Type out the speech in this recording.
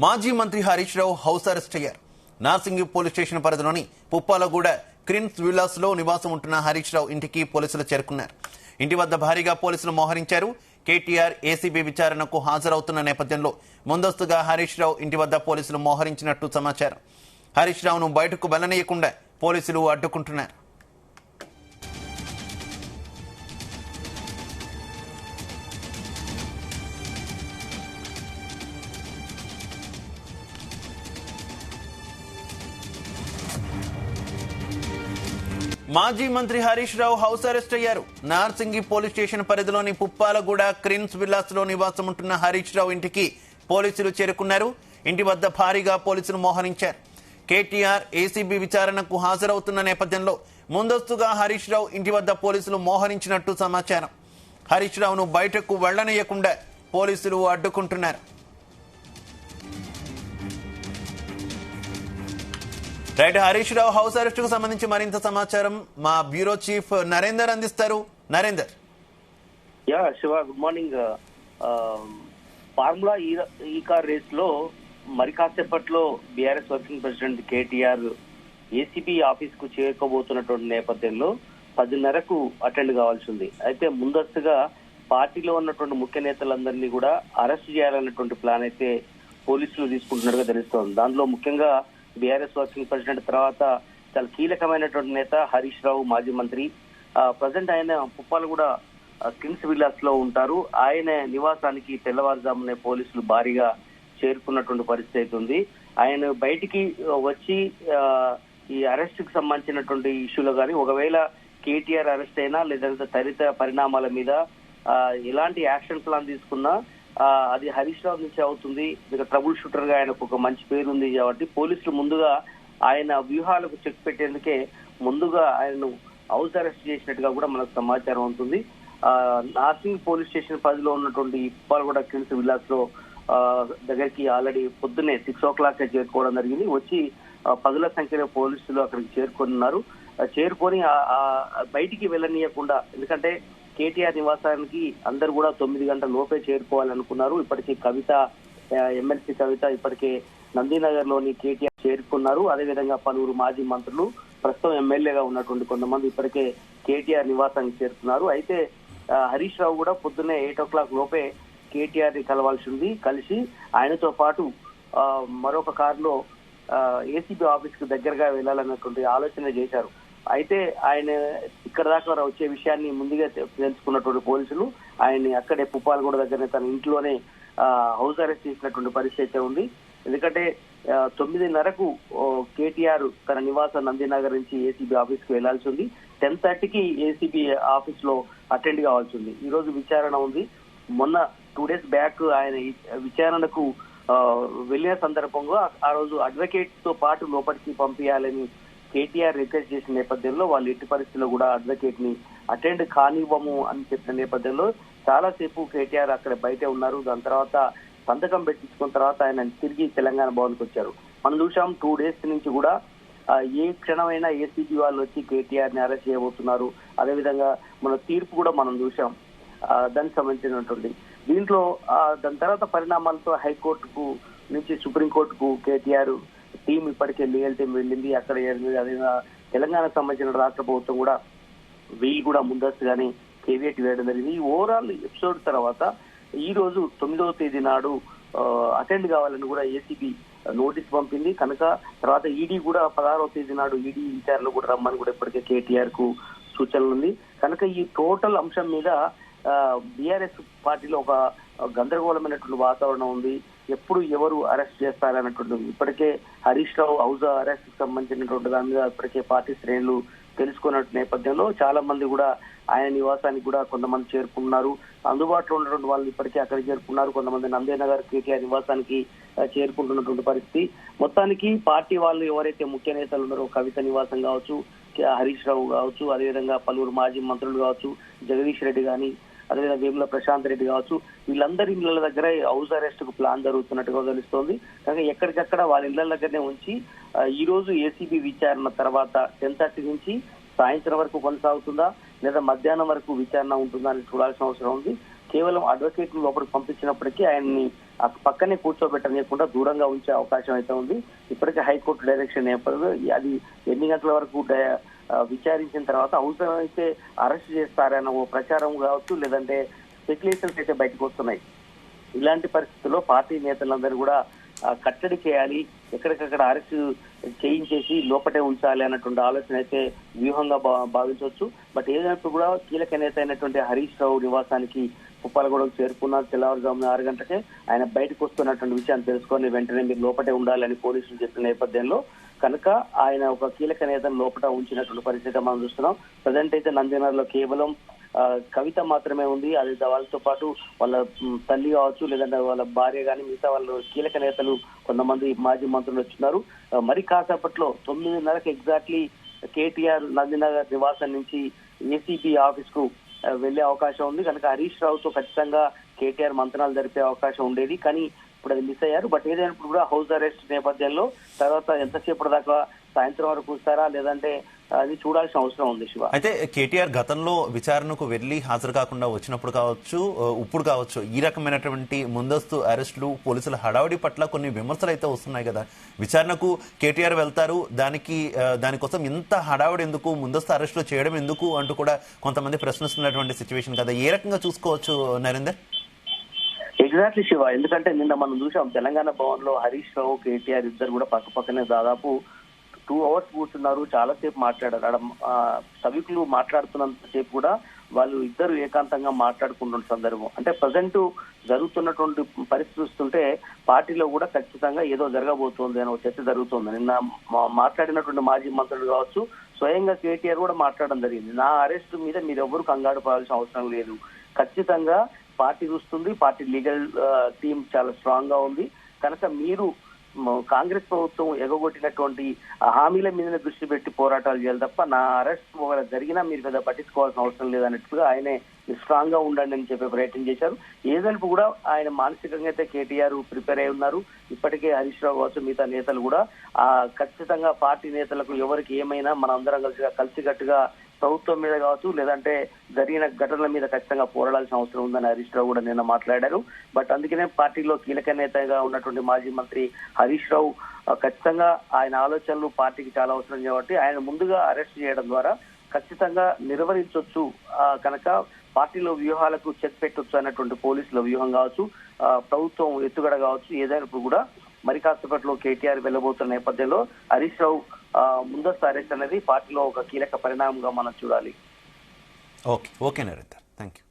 మాజీ మంత్రి Harish Rao house arrest అయ్యారు. నార్సింగి పోలీస్ స్టేషన్ పరిధిలోని పుప్పాలగూడ క్రిన్స్ విల్లాస్ లో నివాసం ఉంటున్న హరీష్ రావు ఇంటికి పోలీసులు చేరుకున్నారు. ఇంటి వద్ద భారీగా పోలీసులు మోహరించారు. కేటీఆర్ ఏసీబీ విచారణకు హాజరవుతున్న నేపథ్యంలో ముందస్తుగా హరీష్ రావు ఇంటి వద్ద పోలీసులు మోహరించినట్టు సమాచారం. హరీష్ రావును బయటకు వెళ్లనీయకుండా పోలీసులు అడ్డుకుంటున్నారు. మాజీ మంత్రి హరీష్ రావు హౌస్ అరెస్ట్ అయ్యారు. నార్సింగి పోలీస్ స్టేషన్ పరిధిలోని పుప్పాలగూడ క్రిన్స్ విల్లాస్ లో నివాసం ఉంటున్న హరీష్ రావు ఇంటికి పోలీసులు చేరుకున్నారు. ఇంటి వద్ద భారీగా పోలీసులు మోహరించారు. కేటీఆర్ ఏసీబీ విచారణకు హాజరవుతున్న నేపథ్యంలో ముందస్తుగా హరీష్ రావు ఇంటి వద్ద పోలీసులు మోహరించినట్టు సమాచారం. హరీష్ రావును బయటకు వెళ్లనీయకుండా పోలీసులు అడ్డుకుంటున్నారు. Right, Harish Rao house arrest కు సంబంధించి మరింత సమాచారం మా బ్యూరో చీఫ్ నరేందర్ అందిస్తారు. Narender. Shiva, good morning. Formula ఈ కార్ రేస్ లో మరి కాసేపట్లో BRS working president KTR ACB office కు చేరుకోబోతున్నటువంటి నేపథ్యంలో 10:30కు అటెండ్ కావాల్సి ఉంది. అయితే ముందస్తుగా పార్టీలో ఉన్నటువంటి ముఖ్య నేతలందరినీ కూడా అరెస్ట్ చేయాలన్నటువంటి ప్లాన్ అయితే పోలీసులు తీసుకుంటున్నట్టుగా తెలుస్తోంది. దానిలో ముఖ్యంగా బీఆర్ఎస్ వర్కింగ్ ప్రెసిడెంట్ తర్వాత చాలా కీలకమైనటువంటి నేత హరీష్ రావు, మాజీ మంత్రి. ప్రజెంట్ ఆయన పుప్పాలగూడ క్రిన్స్ విల్లాస్ లో ఉంటారు. ఆయన నివాసానికి తెల్లవారుజామునే పోలీసులు భారీగా చేరుకున్నటువంటి పరిస్థితి అయితే ఉంది. ఆయన బయటికి వచ్చి ఈ అరెస్ట్ కు సంబంధించినటువంటి ఇష్యూలో కానీ ఒకవేళ కేటీఆర్ అరెస్ట్ అయినా లేదంటే తదితర పరిణామాల మీద ఎలాంటి యాక్షన్ ప్లాన్ తీసుకున్నా అది హరీష్ రావు నుంచి అవుతుంది. ఇక ట్రబుల్ షూటర్ గా ఆయనకు ఒక మంచి పేరు ఉంది కాబట్టి పోలీసులు ముందుగా ఆయన వ్యూహాలకు చెక్ పెట్టేందుకే ముందుగా ఆయనను హౌస్ అరెస్ట్ చేసినట్టుగా కూడా మనకు సమాచారం ఉంటుంది. నార్సింగ్ పోలీస్ స్టేషన్ పరిధిలో ఉన్నటువంటి పుప్పాలగూడ క్రిన్స్ విల్లాస్ లో దగ్గరికి ఆల్రెడీ పొద్దున్నే 6 o'clock చేరుకోవడం జరిగింది. వచ్చి 10ల సంఖ్యలో పోలీసులు అక్కడికి చేరుకున్నారు. చేరుకొని బయటికి వెళ్ళనీయకుండా, ఎందుకంటే కేటీఆర్ నివాసానికి అందరూ కూడా 9 గంటల లోపే చేరుకోవాలనుకున్నారు. ఇప్పటికీ కవిత, ఎమ్మెల్సీ కవిత ఇప్పటికే నందీనగర్ లోని కేటీఆర్ చేరుకున్నారు. అదేవిధంగా పలువురు మాజీ మంత్రులు, ప్రస్తుతం ఎమ్మెల్యేగా ఉన్నటువంటి కొంతమంది ఇప్పటికే కేటీఆర్ నివాసానికి చేరుకున్నారు. అయితే హరీష్ రావు కూడా పొద్దున్నే 8 o'clock లోపే కేటీఆర్ ని కలవాల్సి ఉంది. కలిసి ఆయనతో పాటు మరొక కారులో ఏసీబీ ఆఫీస్ కు దగ్గరగా వెళ్లాలన్నటువంటి ఆలోచన చేశారు. అయితే ఆయన ఇక్కడ దాకా వచ్చే విషయాన్ని ముందుగా తెలుసుకున్నటువంటి పోలీసులు ఆయన్ని అక్కడే పుప్పాలగూడ దగ్గర తన ఇంట్లోనే హౌస్ అరెస్ట్ చేసినటువంటి పరిస్థితి అయితే ఉంది. ఎందుకంటే 9:30కు కేటీఆర్ తన నివాసం నందీనగర్ నుంచి ఏసీబీ ఆఫీస్ కు వెళ్లాల్సి ఉంది. 10:30కి ఏసీబీ ఆఫీస్ లో అటెండ్ కావాల్సి ఉంది. ఈ రోజు విచారణ ఉంది. మొన్న 2 days బ్యాక్ ఆయన విచారణకు వెళ్లిన సందర్భంగా ఆ రోజు అడ్వకేట్ తో పాటు లోపలికి పంపించాలని కేటీఆర్ రిక్వెస్ట్ చేసిన నేపథ్యంలో వాళ్ళు ఎట్టి పరిస్థితుల్లో కూడా అడ్వకేట్ ని అటెండ్ కానివ్వము అని చెప్పిన నేపథ్యంలో చాలాసేపు కేటీఆర్ అక్కడ బయటే ఉన్నారు. దాని తర్వాత సంతకం పెట్టించుకున్న తర్వాత ఆయన తిరిగి తెలంగాణ భవన్కి వచ్చారు. మనం చూసాం 2 days నుంచి కూడా ఏ క్షణమైనా ఏసీబీ వాళ్ళు వచ్చి కేటీఆర్ ని అరెస్ట్ చేయబోతున్నారు. అదేవిధంగా మన తీర్పు కూడా మనం చూసాం దానికి సంబంధించినటువంటి దీంట్లో. దాని తర్వాత పరిణామాలతో హైకోర్టుకు నుంచి సుప్రీంకోర్టుకు కేటీఆర్ టీం ఇప్పటికే లీగల్ టీం వెళ్ళింది. అక్కడ అదే తెలంగాణకు సంబంధించిన రాష్ట్ర ప్రభుత్వం కూడా వీళ్ళు కూడా ముందస్తుగానే కేవియట్ వేయడం జరిగింది. ఈ ఓవరాల్ ఎపిసోడ్ తర్వాత ఈ రోజు 9వ తేదీ నాడు అటెండ్ కావాలని కూడా ఏసీబీ నోటీస్ పంపింది. కనుక తర్వాత ఈడీ కూడా 16వ తేదీ నాడు ఈడీ విచారణలో కూడా రమ్మని కూడా ఇప్పటికే కేటీఆర్ కు సూచనలు ఉంది. కనుక ఈ టోటల్ అంశం మీద బీఆర్ఎస్ పార్టీలో ఒక గందరగోళమైనటువంటి వాతావరణం ఉంది. ఎప్పుడు ఎవరు అరెస్ట్ చేస్తారన్నటువంటి ఇప్పటికే హరీష్ రావు హౌస్ అరెస్ట్ కు సంబంధించినటువంటి దాని మీద ఇప్పటికే పార్టీ శ్రేణులు తెలుసుకున్న నేపథ్యంలో చాలా మంది కూడా ఆయన నివాసానికి కూడా కొంతమంది చేరుకున్నారు. అందుబాటులో ఉన్నటువంటి వాళ్ళు ఇప్పటికే అక్కడికి చేరుకున్నారు. కొంతమంది నందీనగర్ కేటీఆర్ నివాసానికి చేరుకుంటున్నటువంటి పరిస్థితి. మొత్తానికి పార్టీ వాళ్ళు ఎవరైతే ముఖ్య నేతలు ఉన్నారో కవిత నివాసం కావచ్చు, హరీష్ రావు కావచ్చు, అదేవిధంగా పలువురు మాజీ మంత్రులు కావచ్చు, జగదీష్ రెడ్డి కానీ, అదేవిధంగా వేముల ప్రశాంత్ రెడ్డి కావచ్చు, వీళ్ళందరి ఇళ్ల దగ్గర హౌస్ అరెస్ట్ కు ప్లాన్ జరుగుతున్నట్టుగా తెలుస్తోంది. కానీ ఎక్కడికక్కడ వాళ్ళ ఇళ్ల దగ్గరనే ఉంచి ఈ రోజు ఏసీబీ విచారణ తర్వాత 10:30 నుంచి సాయంత్రం వరకు కొనసాగుతుందా లేదా మధ్యాహ్నం వరకు విచారణ ఉంటుందా అని చూడాల్సిన అవసరం ఉంది. కేవలం అడ్వకేట్ లోపలికి పంపించినప్పటికీ ఆయన్ని ఆ పక్కనే కూర్చోబెట్టనీయకుండా దూరంగా ఉంచే అవకాశం అయితే ఉంది. ఇప్పటికే హైకోర్టు డైరెక్షన్ నేపథ్యంలో అది ఎన్ని గంటల వరకు విచారించిన తర్వాత అవసరమైతే అరెస్ట్ చేస్తారన్న ఓ ప్రచారం కావచ్చు, లేదంటే స్పెక్యులేషన్స్ అయితే బయటకు వస్తున్నాయి. ఇలాంటి పరిస్థితుల్లో పార్టీ నేతలందరూ కూడా కట్టడి చేయాలి, ఎక్కడికక్కడ అరెస్ట్ చేయించేసి లోపటే ఉంచాలి అన్నటువంటి ఆలోచన అయితే వ్యూహంగా భావించవచ్చు. బట్ ఏదైనా కూడా కీలక నేత అయినటువంటి హరీష్ రావు నివాసానికి పుప్పాలగూడెం చేరుకున్నారు. తెల్లవారుజామున 6 గంటలకే ఆయన బయటకు వస్తున్నటువంటి విషయాన్ని తెలుసుకొని వెంటనే మీరు లోపటే ఉండాలని పోలీసులు చెప్పిన నేపథ్యంలో కనుక ఆయన ఒక కీలక నేతను లోపల ఉంచినటువంటి పరిస్థితి మనం చూస్తున్నాం. ప్రజెంట్ అయితే నందినగర్లో కేవలం కవిత మాత్రమే ఉంది. అది వాళ్ళతో పాటు వాళ్ళ తల్లి కావచ్చు, లేదంటే వాళ్ళ భార్య కానీ మిగతా వాళ్ళు కీలక నేతలు కొంతమంది మాజీ మంత్రులు వచ్చినారు. మరి కాసేపట్లో 9:30కి ఎగ్జాక్ట్లీ కేటీఆర్ నందినగర్ నివాసం నుంచి ఏసీబీ ఆఫీస్ కు వెళ్లే అవకాశం ఉంది. కనుక హరీష్ రావుతో ఖచ్చితంగా కేటీఆర్ మంత్రాలు జరిపే అవకాశం ఉండేది, కానీ ఇప్పుడు అది మిస్ అయ్యారు. బట్ ఏదైనప్పుడు కూడా హౌస్ అరెస్ట్ నేపథ్యంలో తర్వాత ఎంతసేపటి దాకా సాయంత్రం వరకు చూస్తారా లేదంటే అది చూడాల్సిన అవసరం ఉంది. శివ, అయితే కేటీఆర్ గతంలో విచారణకు వెళ్లి హాజరు కాకుండా వచ్చినప్పుడు కావచ్చు, ఇప్పుడు కావచ్చు, ఈ రకమైనటువంటి ముందస్తు అరెస్టులు పోలీసుల హడావుడి పట్ల కొన్ని విమర్శలు అయితే వస్తున్నాయి కదా. విచారణకు కేటీఆర్ వెళ్తారు, దానికోసం ఇంత హడావుడి ఎందుకు, ముందస్తు అరెస్టులు చేయడం ఎందుకు అంటూ కూడా కొంతమంది ప్రశ్నిస్తున్నటువంటి సిచ్యువేషన్ కదా. ఏ రకంగా చూసుకోవచ్చు నరేందర్? ఎగ్జాక్ట్లీ శివ, ఎందుకంటే నిన్న మనం చూసాం తెలంగాణ భవన్ లో హరీష్ రావు కేటీఆర్ ఇద్దరు కూడా పక్కనే దాదాపు 2 hours కూర్చున్నారు, చాలా సేపు మాట్లాడారు. సభికులు మాట్లాడుతున్నంత సేపు కూడా వాళ్ళు ఇద్దరు ఏకాంతంగా మాట్లాడుకుంటున్న సందర్భం. అంటే ప్రజెంట్ జరుగుతున్నటువంటి పరిస్థితి చూస్తుంటే పార్టీలో కూడా ఖచ్చితంగా ఏదో జరగబోతోంది అని చర్చ జరుగుతుంది. నిన్న మాట్లాడినటువంటి మాజీ మంత్రులు కావచ్చు, స్వయంగా కేటీఆర్ కూడా మాట్లాడడం జరిగింది. నా అరెస్ట్ మీద మీరు ఎవరు కంగారు పడాల్సిన అవసరం లేదు, ఖచ్చితంగా పార్టీ చూస్తుంది, పార్టీ లీగల్ టీం చాలా స్ట్రాంగ్ గా ఉంది, కనుక మీరు కాంగ్రెస్ ప్రభుత్వం ఎగగొట్టినటువంటి హామీల మీద దృష్టి పెట్టి పోరాటాలు చేయాలి తప్ప నా అరెస్ట్ ఒకవేళ జరిగినా మీరు పెద్ద పట్టించుకోవాల్సిన అవసరం లేదన్నట్టుగా ఆయనే స్ట్రాంగ్ గా ఉండండి అని చెప్పే ప్రయత్నం చేశారు. ఏదైనా కూడా ఆయన మానసికంగా అయితే కేటీఆర్ ప్రిపేర్ అయి ఉన్నారు. ఇప్పటికే హరీష్ రావు కావచ్చు, మిగతా నేతలు కూడా ఖచ్చితంగా పార్టీ నేతలకు ఎవరికి ఏమైనా మన అందరం కలిసికట్టుగా ప్రభుత్వం మీద కావచ్చు, లేదంటే జరిగిన ఘటనల మీద ఖచ్చితంగా పోరాడాల్సిన అవసరం ఉందని హరీష్ రావు కూడా నిన్న మాట్లాడారు. బట్ అందుకనే పార్టీలో కీలక నేతగా ఉన్నటువంటి మాజీ మంత్రి హరీష్ రావు ఖచ్చితంగా ఆయన ఆలోచనలు పార్టీకి చాలా అవసరం కాబట్టి ఆయన ముందుగా అరెస్ట్ చేయడం ద్వారా ఖచ్చితంగా నిర్వహించవచ్చు, కనుక పార్టీలో వ్యూహాలకు చెక్ పెట్టొచ్చు అన్నటువంటి పోలీసుల వ్యూహం కావచ్చు, ప్రభుత్వం ఎత్తుగడ కావచ్చు, ఏదైనప్పుడు కూడా మరి కాసేపట్లో కేటీఆర్ వెళ్లబోతున్న నేపథ్యంలో హరీష్ రావు ముందస్తు అరెస్ట్ అనేది పార్టీలో ఒక కీలక పరిణామంగా మనం చూడాలి. Okay Narender, thank you.